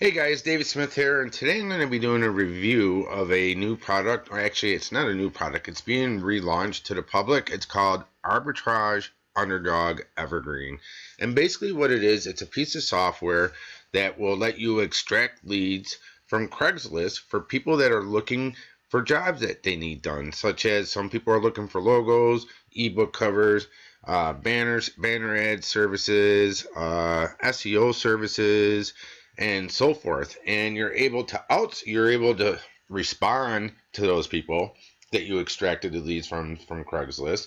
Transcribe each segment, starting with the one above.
Hey guys, David Smith here, and today I'm going to be doing a review of a new product, or actually it's not a new product, it's being relaunched to the public. It's called Arbitrage Underdog Evergreen. And basically what it is, it's a piece of software that will let you extract leads from Craigslist for people that are looking for jobs that they need done, such as some people are looking for logos, ebook covers, banners, banner ad services, SEO services, and so forth. And you're able to respond to those people that you extracted the leads from Craigslist,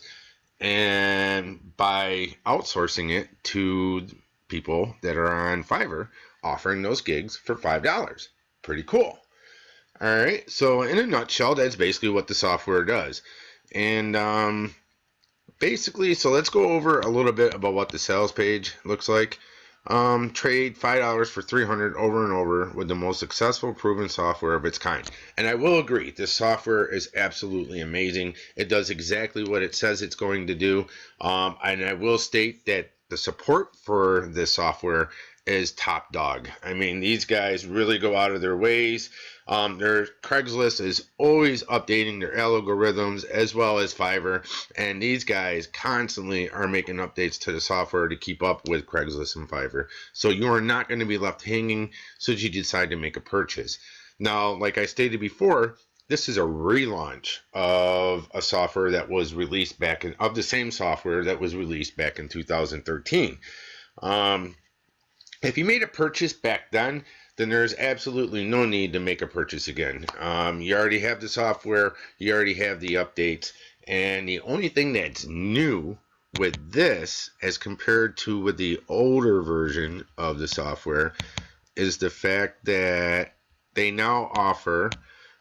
and by outsourcing it to people that are on Fiverr, offering those gigs for $5. Pretty cool. All right. So in a nutshell, that's basically what the software does. And basically, so let's go over a little bit about what the sales page looks like. Trade $5 for 300 over and over with the most successful proven software of its kind. And I will agree, this software is absolutely amazing. It does exactly what it says it's going to do. And I will state that the support for this software is top dog. I mean, these guys really go out of their ways. Their Craigslist is always updating their algorithms as well as Fiverr, and these guys constantly are making updates to the software to keep up with Craigslist and Fiverr. So you are not going to be left hanging should you decide to make a purchase. Now, like I stated before, this is a relaunch of a software that was released of the same software that was released back in 2013. If you made a purchase back then there's absolutely no need to make a purchase again. You already have the software, you already have the updates, and the only thing that's new with this as compared to with the older version of the software is the fact that they now offer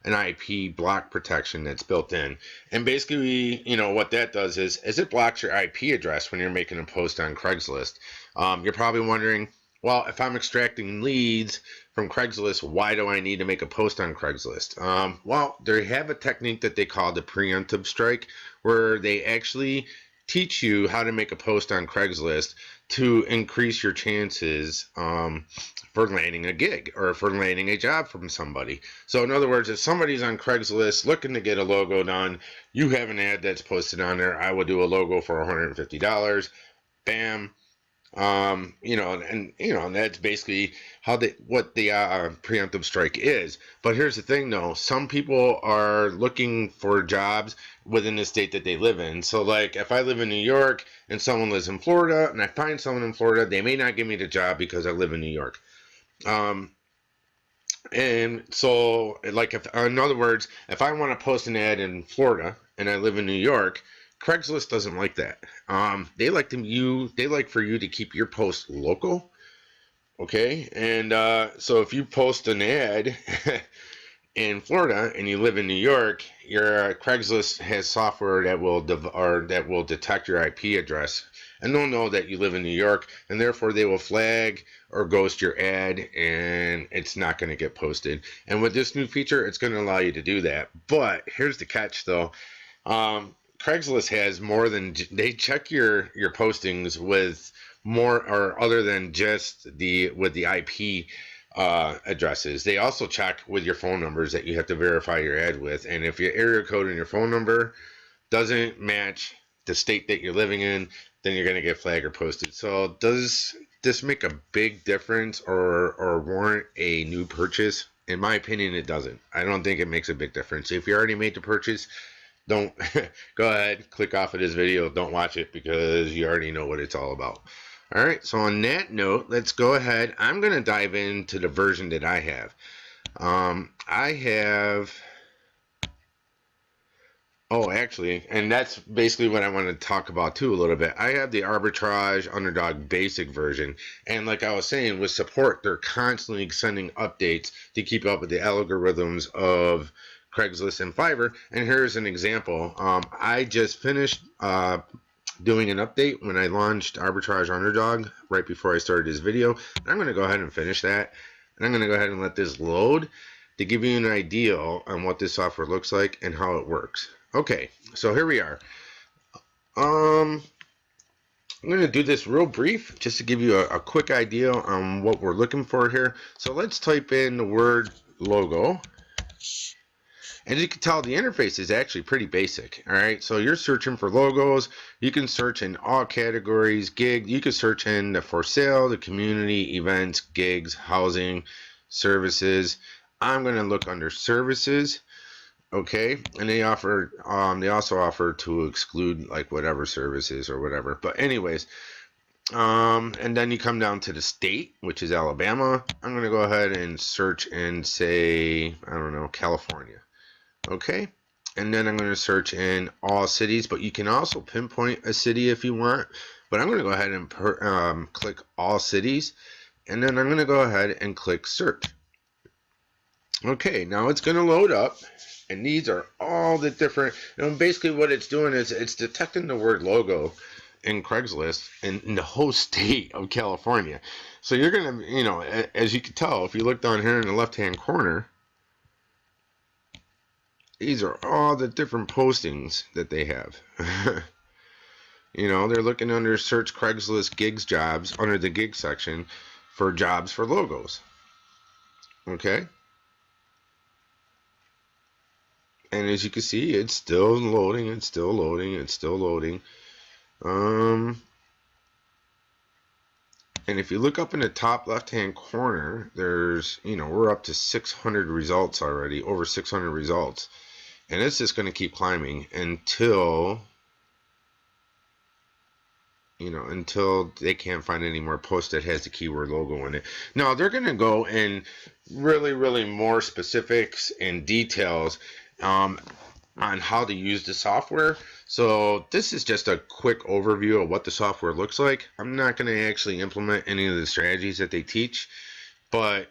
an IP block protection that's built in. And basically, what that does is it blocks your IP address when you're making a post on Craigslist. You're probably wondering, well, if I'm extracting leads from Craigslist, why do I need to make a post on Craigslist? Well, they have a technique that they call the preemptive strike, where they actually teach you how to make a post on Craigslist to increase your chances for landing a gig or for landing a job from somebody. So in other words, if somebody's on Craigslist looking to get a logo done, you have an ad that's posted on there, I will do a logo for $150. Bam. And that's basically what the preemptive strike is. But here's the thing, though: some people are looking for jobs within the state that they live in. So, like, if I live in New York and someone lives in Florida, and I find someone in Florida, they may not give me the job because I live in New York. And so, like, in other words, if I want to post an ad in Florida and I live in New York, Craigslist doesn't like that. They like for you to keep your post local, okay? And so if you post an ad in Florida and you live in New York, your Craigslist has software that will detect your IP address, and they'll know that you live in New York, and therefore they will flag or ghost your ad, and it's not going to get posted. And with this new feature, it's going to allow you to do that. But here's the catch, though. Craigslist has more than, they check your postings with more, or other than just with the IP addresses. They also check with your phone numbers that you have to verify your ad with. And if your area code and your phone number doesn't match the state that you're living in, then you're going to get flagged or posted. So does this make a big difference or warrant a new purchase? In my opinion, it doesn't. I don't think it makes a big difference. If you already made the purchase, don't go ahead, click off of this video. Don't watch it because you already know what it's all about. All right, so on that note, let's go ahead. I'm going to dive into the version that I have. Actually, and that's basically what I want to talk about too a little bit. I have the Arbitrage Underdog Basic version, and like I was saying, with support, they're constantly sending updates to keep up with the algorithms of Craigslist and Fiverr. And here's an example. I just finished doing an update when I launched Arbitrage Underdog right before I started this video. I'm going to go ahead and finish that, and I'm going to go ahead and let this load to give you an idea on what this software looks like and how it works. Okay, so here we are. I'm going to do this real brief just to give you a quick idea on what we're looking for here. So let's type in the word logo. And as you can tell, the interface is actually pretty basic. All right, so you're searching for logos. You can search in all categories, gig. You can search in the for sale, the community, events, gigs, housing, services. I'm going to look under services. Okay, and they also offer to exclude like whatever services or whatever. But anyways, and then you come down to the state, which is Alabama. I'm going to go ahead and search and say, I don't know, California. Okay, and then I'm going to search in all cities, but you can also pinpoint a city if you want. But I'm going to go ahead and click all cities, and then I'm going to go ahead and click search. Okay, now it's going to load up, and these are all the different, basically what it's doing is it's detecting the word logo in Craigslist in the whole state of California. So you're going to, as you can tell, if you look down here in the left-hand corner, these are all the different postings that they have. They're looking under search Craigslist gigs jobs under the gig section for jobs for logos. Okay. And as you can see, it's still loading, it's still loading, it's still loading. And if you look up in the top left-hand corner, there's, we're up to 600 results already, over 600 results. And it's just going to keep climbing until, until they can't find any more posts that has the keyword logo in it. Now, they're going to go in really, really more specifics and details on how to use the software. So this is just a quick overview of what the software looks like. I'm not going to actually implement any of the strategies that they teach, but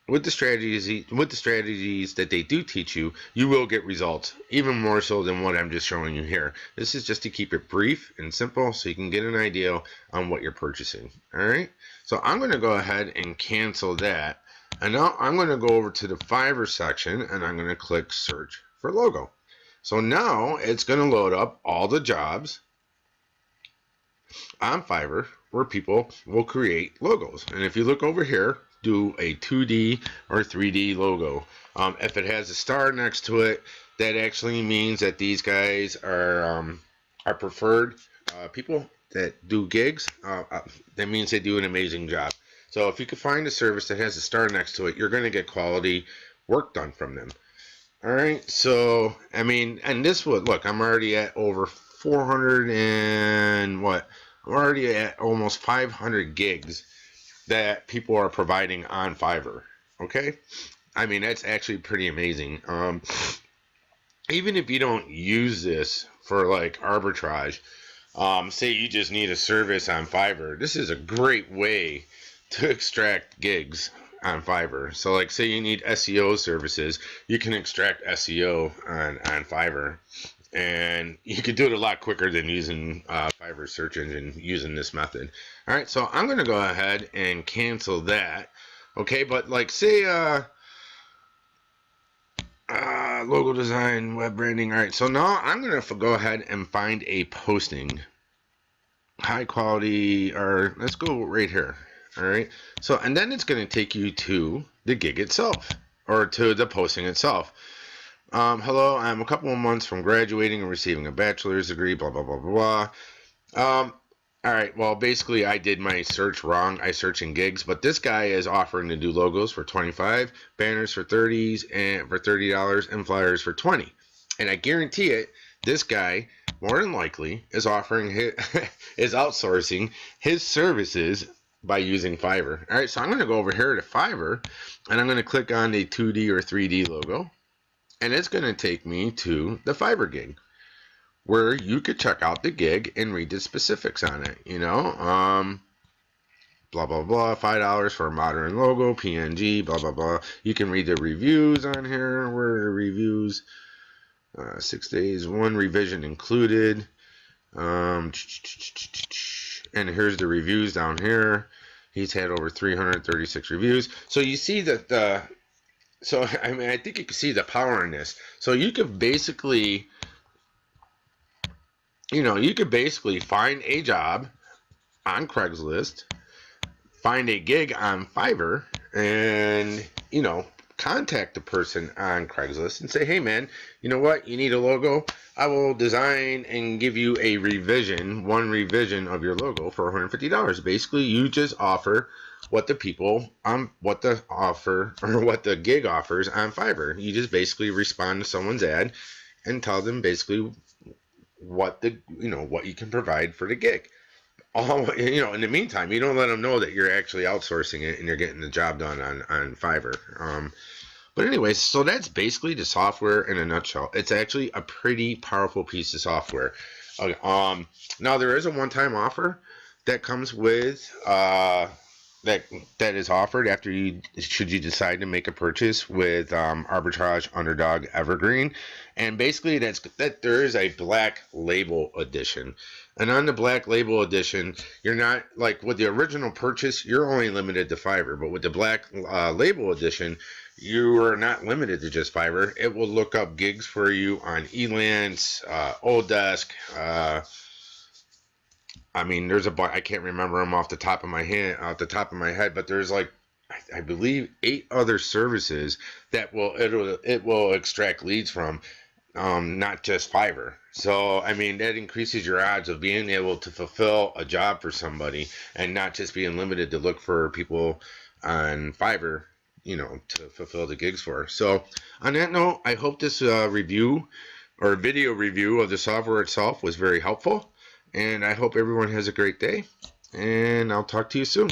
with the strategies that they do teach you, you will get results, even more so than what I'm just showing you here. This is just to keep it brief and simple so you can get an idea on what you're purchasing. All right, so I'm going to go ahead and cancel that. And now I'm going to go over to the Fiverr section, and I'm going to click search for logo. So now it's going to load up all the jobs on Fiverr where people will create logos. And if you look over here, do a 2D or 3D logo. If it has a star next to it, that actually means that these guys are preferred people that do gigs. That means they do an amazing job. So if you can find a service that has a star next to it, you're going to get quality work done from them. All right, so I mean, and this would look, I'm already at over 400 and what? I'm already at almost 500 gigs that people are providing on Fiverr. Okay, I mean that's actually pretty amazing. Even if you don't use this for like arbitrage, say you just need a service on Fiverr, this is a great way to extract gigs on Fiverr. So like say you need SEO services, you can extract SEO on Fiverr, and you can do it a lot quicker than using Fiverr search engine using this method. All right, so I'm going to go ahead and cancel that. Okay, but like say logo design, web branding. All right, so now I'm going to go ahead and find a posting, high quality, or let's go right here. All right, so and then it's going to take you to the gig itself or to the posting itself. Hello, I'm a couple of months from graduating and receiving a bachelor's degree, blah, blah, blah, blah, blah. All right, well, basically, I did my search wrong. I searched in gigs, but this guy is offering to do logos for $25, banners for $30s, and for $30, and flyers for $20. And I guarantee it, this guy, more than likely, is offering is outsourcing his services by using Fiverr. All right, so I'm going to go over here to Fiverr, and I'm going to click on the 2D or 3D logo. And it's going to take me to the Fiverr gig where you could check out the gig and read the specifics on it. Blah, blah, blah, $5 for a modern logo, PNG, blah, blah, blah. You can read the reviews on here. Where are the reviews? 6 days, 1 revision included. And here's the reviews down here. He's had over 336 reviews. So you see that so, I mean, I think you can see the power in this. So you could basically you could basically find a job on Craigslist, find a gig on Fiverr, and contact the person on Craigslist and say, hey man, you know what, you need a logo, I will design and give you a one revision of your logo for $150. Basically you just offer what the people what the gig offers on Fiverr. You just basically respond to someone's ad and tell them basically what you can provide for the gig. In the meantime, you don't let them know that you're actually outsourcing it and you're getting the job done on Fiverr. But anyways, so that's basically the software in a nutshell. It's actually a pretty powerful piece of software. Okay, now there is a one-time offer that comes with that is offered after should you decide to make a purchase with Arbitrage Underdog Evergreen, and basically that there is a black label edition, and on the black label edition you're not like with the original purchase you're only limited to Fiverr, but with the black label edition you are not limited to just Fiverr. It will look up gigs for you on Elance, Odesk. I mean, there's I can't remember them off the top of my head, but there's like I believe 8 other services that it will extract leads from, not just Fiverr. So I mean that increases your odds of being able to fulfill a job for somebody and not just being limited to look for people on Fiverr, to fulfill the gigs for. So on that note, I hope this review or video review of the software itself was very helpful. And I hope everyone has a great day. And I'll talk to you soon.